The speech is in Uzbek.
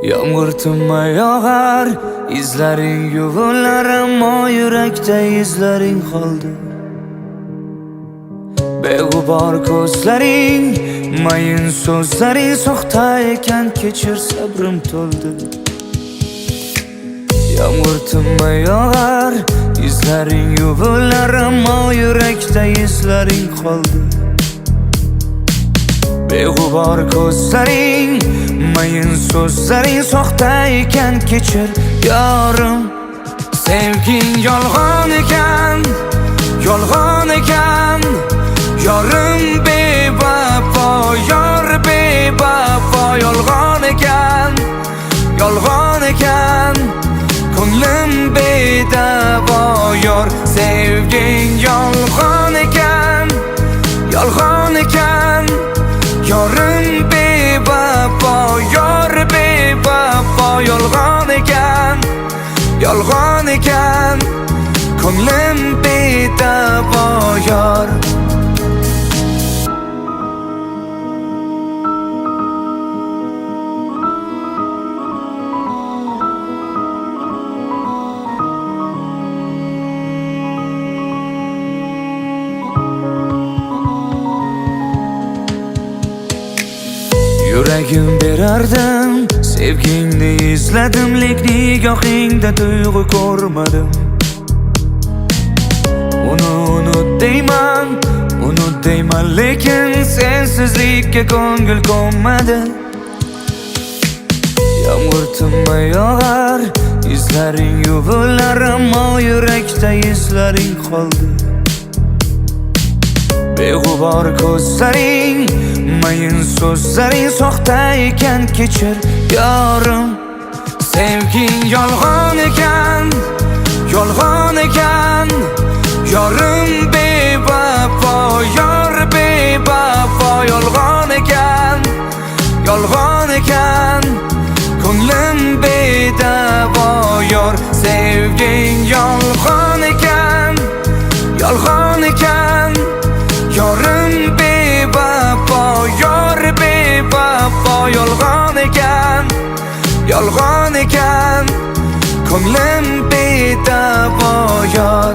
Yağmur tinmay yog'ar, izlaring yuvilar, ammo yurakda izlaring qoldi. Beg'ubor ko'zlaring, mayin so'zlaring soxta ekan, kechir sabrim to'ldi. Yağmur tinmay yog'ar, izlaring yuvilar, ammo yurakda izlaring qoldi. Beg'ubor ko'zlaring, mayin so'zlaring soxta ekan, kechir yorim. Sevging yolg'on ekan, yolg'on ekan. Yorim bevafo, yor bevafo. Yolg'on ekan, yolg'on ekan. Ko'nglim bedavo yor. Sevging yolg'on ekan, yolg'on ekan. Yorim bevafo, yor bevafo. Yolg'on ekan, yolg'on ekan. Ko'nglim bedavo yor. Yuragim berardim, sevgingni izladim, lek nigohingda tuyg'u ko'rmadim. Unut deyman, lekin sensizlikka ko'ngil ko'nmadi. Yağmur tinmay yog'ar, izlaring yuvilar, ammo yurakda izlaring qoldi. Beg'ubor ko'zlaring, mayin so'zlaring soxta ekan, kechir yorim. Sevging yolg'on ekan, yolg'on ekan. Yorim bevafo, yor bevafo. Yolg'on ekan, yolg'on ekan. Ko'nglim bedavo yor. Sevging yolg'on ekan, yolg'on ekan. Yorim bevafo, yor bevafo. Yolg'on ekan, yolg'on ekan. Ko'nglim bedavo yor.